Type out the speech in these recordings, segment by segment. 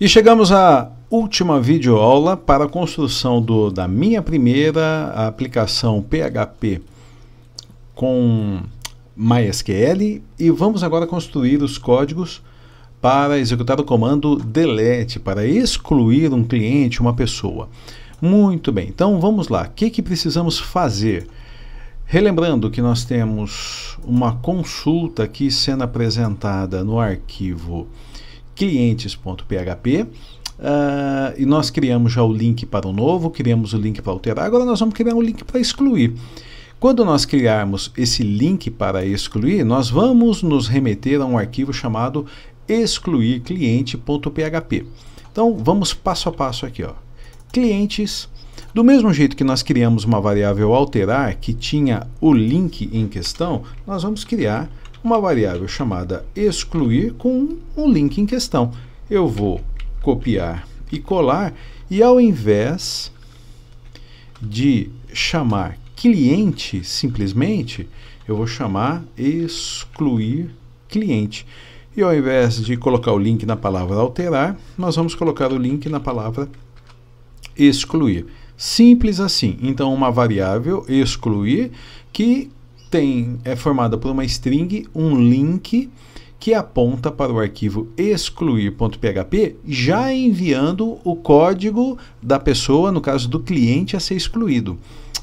E chegamos à última videoaula para a construção da minha primeira aplicação PHP com MySQL, e vamos agora construir os códigos para executar o comando delete, para excluir um cliente, uma pessoa. Muito bem, então vamos lá. O que precisamos fazer? Relembrando que nós temos uma consulta aqui sendo apresentada no arquivo clientes.php, e nós criamos já o link para o novo, criamos o link para alterar, agora nós vamos criar um link para excluir. Quando nós criarmos esse link para excluir, nós vamos nos remeter a um arquivo chamado excluircliente.php. Então vamos passo a passo aqui, ó. Clientes, do mesmo jeito que nós criamos uma variável alterar que tinha o link em questão, nós vamos criar uma variável chamada excluir com um link em questão. Eu vou copiar e colar, e ao invés de chamar cliente simplesmente, eu vou chamar excluir cliente. E ao invés de colocar o link na palavra alterar, nós vamos colocar o link na palavra excluir. Simples assim. Então, uma variável excluir que é formada por uma string, um link que aponta para o arquivo excluir.php, já enviando o código da pessoa, no caso do cliente, a ser excluído.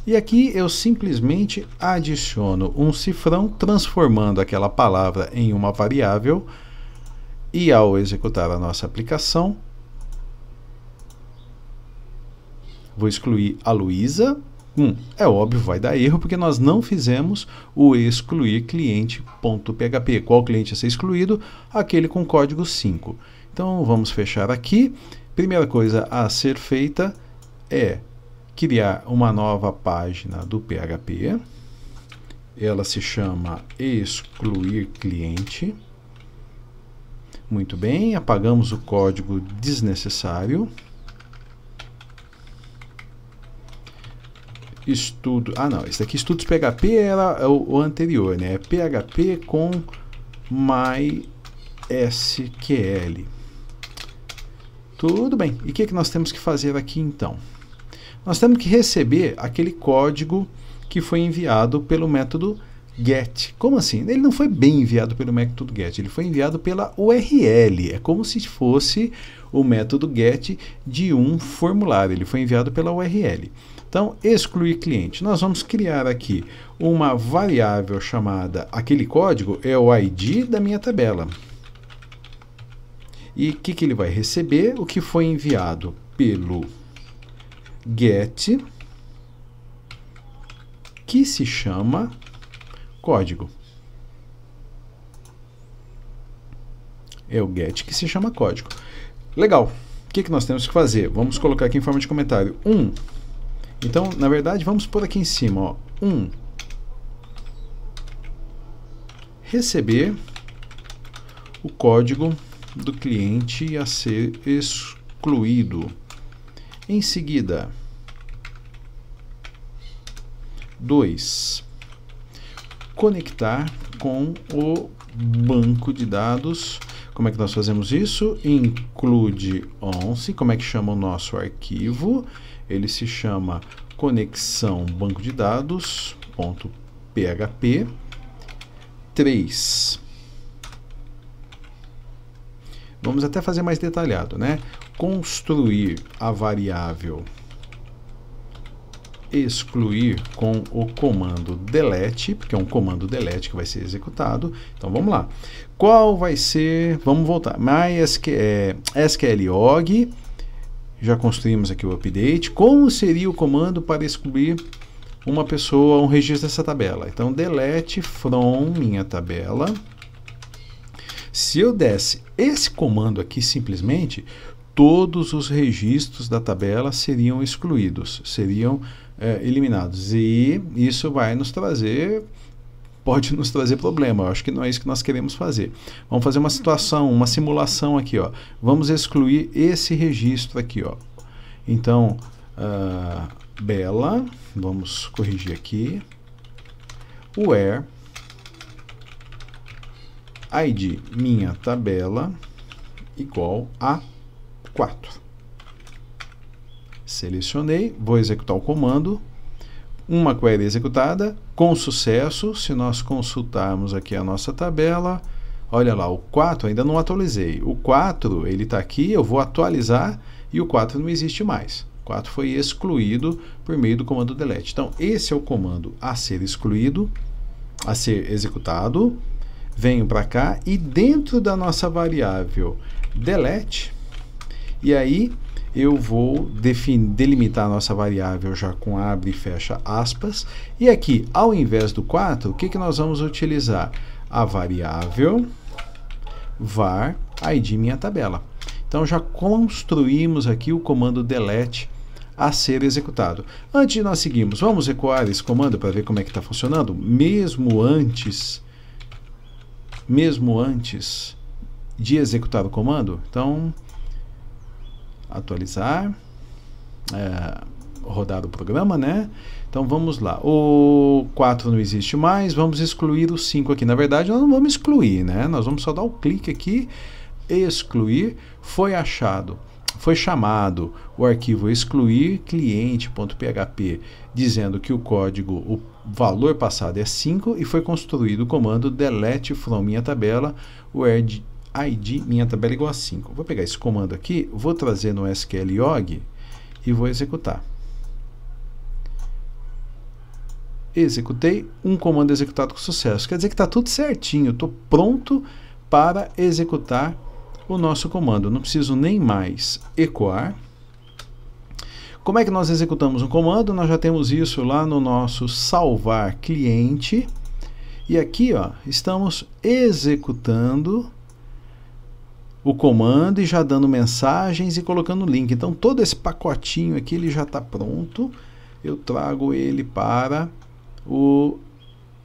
E aqui eu simplesmente adiciono um cifrão, transformando aquela palavra em uma variável, e ao executar a nossa aplicação, vou excluir a Luísa. É óbvio, vai dar erro, porque nós não fizemos o excluir cliente.php. Qual cliente a ser excluído? Aquele com código 5. Então, vamos fechar aqui. Primeira coisa a ser feita é criar uma nova página do PHP. Ela se chama excluir cliente. Muito bem, apagamos o código desnecessário. Esse daqui, estudos PHP, era o anterior, né? PHP com MySQL. Tudo bem. E o que nós temos que fazer aqui então? Nós temos que receber aquele código que foi enviado pelo método get. Como assim? Ele não foi bem enviado pelo método get, ele foi enviado pela URL. É como se fosse o método get de um formulário. Ele foi enviado pela URL. Então, excluir cliente. Nós vamos criar aqui uma variável chamada, aquele código é o ID da minha tabela. E o que ele vai receber? O que foi enviado pelo get, que se chama código. É o get que se chama código. Legal. O que nós temos que fazer? Vamos colocar aqui em forma de comentário. Então, na verdade, vamos pôr aqui em cima, ó, receber o código do cliente a ser excluído. Em seguida, 2, conectar com o banco de dados. Como é que nós fazemos isso? Include once. Como é que chama o nosso arquivo? Ele se chama conexão banco de dados.php. 3. Vamos até fazer mais detalhado, né? Construir a variável excluir com o comando delete, porque é um comando delete que vai ser executado. Então vamos lá. Qual vai ser? Vamos voltar. SQLOG. Já construímos aqui o update. Como seria o comando para excluir uma pessoa, um registro dessa tabela? Então, delete from minha tabela. Se eu desse esse comando aqui simplesmente, todos os registros da tabela seriam excluídos, seriam eliminados. E isso vai nos trazer, pode nos trazer problema. Eu acho que não é isso que nós queremos fazer. Vamos fazer uma situação, uma simulação aqui, ó. Vamos excluir esse registro aqui, ó. Então, Bela, vamos corrigir aqui. Where ID minha tabela igual a 4. Selecionei, vou executar o comando. Uma query executada, com sucesso. Se nós consultarmos aqui a nossa tabela, olha lá, o 4 ainda não atualizei. O 4, ele está aqui, eu vou atualizar e o 4 não existe mais. O 4 foi excluído por meio do comando delete. Então, esse é o comando a ser excluído, a ser executado. Venho para cá e dentro da nossa variável delete, e aí eu vou delimitar a nossa variável já com abre e fecha aspas. E aqui, ao invés do 4, o que nós vamos utilizar? A variável var id minha tabela. Então, já construímos aqui o comando delete a ser executado. Antes de nós seguirmos, vamos ecoar esse comando para ver como é que está funcionando? Mesmo antes de executar o comando. Então, atualizar, rodar o programa, né? Então vamos lá, o 4 não existe mais, vamos excluir o 5 aqui. Na verdade, nós não vamos excluir, né? Nós vamos só dar o clique aqui, excluir, foi chamado o arquivo excluir cliente.php, dizendo que o código, o valor passado é 5, e foi construído o comando delete from minha tabela, where id minha tabela igual a 5. Vou pegar esse comando aqui, vou trazer no SQLog e vou executar. Executei, um comando executado com sucesso. Quer dizer que está tudo certinho, estou pronto para executar o nosso comando. Não preciso nem mais ecoar. Como é que nós executamos um comando? Nós já temos isso lá no nosso salvar cliente. E aqui, ó, estamos executando o comando e já dando mensagens e colocando o link. Então, todo esse pacotinho aqui ele já está pronto. Eu trago ele para o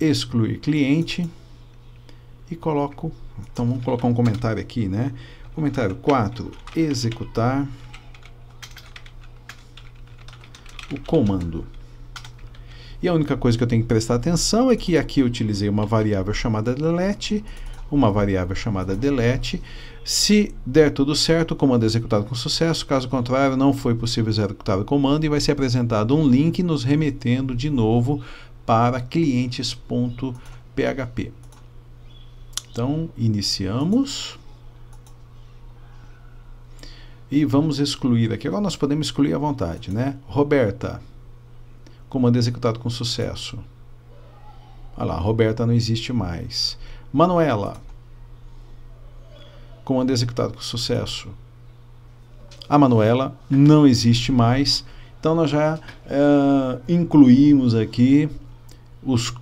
excluir cliente e coloco. Então, vamos colocar um comentário aqui, né? Comentário 4, executar o comando. E a única coisa que eu tenho que prestar atenção é que aqui eu utilizei uma variável chamada delete, uma variável chamada delete. Se der tudo certo, o comando é executado com sucesso. Caso contrário, não foi possível executar o comando e vai ser apresentado um link nos remetendo de novo para clientes.php. Então, iniciamos. E vamos excluir aqui. Agora nós podemos excluir à vontade, né? Roberta. Comando executado com sucesso. Olha lá, Roberta não existe mais. Manuela. Comando executado com sucesso. A Manuela não existe mais. Então nós já incluímos aqui os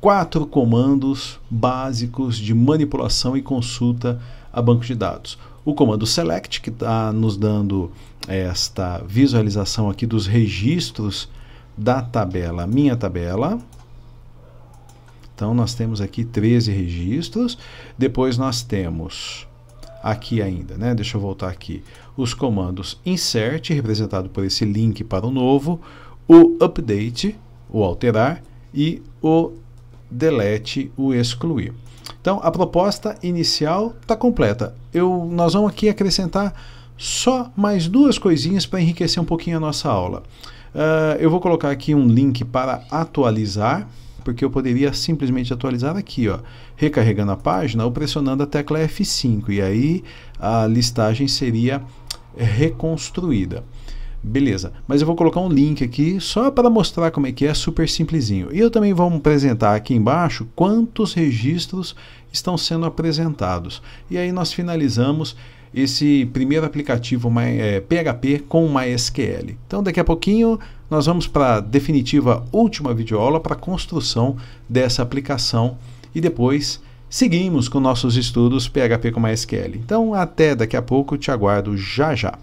4 comandos básicos de manipulação e consulta a banco de dados. O comando select, que está nos dando esta visualização aqui dos registros da tabela minha tabela. Então nós temos aqui 13 registros. Depois nós temos aqui ainda, né? Deixa eu voltar aqui. Os comandos insert, representado por esse link para o novo, o update, o alterar, e o delete, o excluir. Então a proposta inicial está completa. Nós vamos aqui acrescentar só mais 2 coisinhas para enriquecer um pouquinho a nossa aula. Eu vou colocar aqui um link para atualizar, porque eu poderia simplesmente atualizar aqui, ó, recarregando a página ou pressionando a tecla F5, e aí a listagem seria reconstruída. Beleza, mas eu vou colocar um link aqui só para mostrar como é que é, super simplesinho. E eu também vou apresentar aqui embaixo quantos registros estão sendo apresentados. E aí nós finalizamos esse primeiro aplicativo PHP com MySQL. Então daqui a pouquinho nós vamos para a definitiva última videoaula para a construção dessa aplicação e depois seguimos com nossos estudos PHP com MySQL. Então até daqui a pouco, te aguardo já já.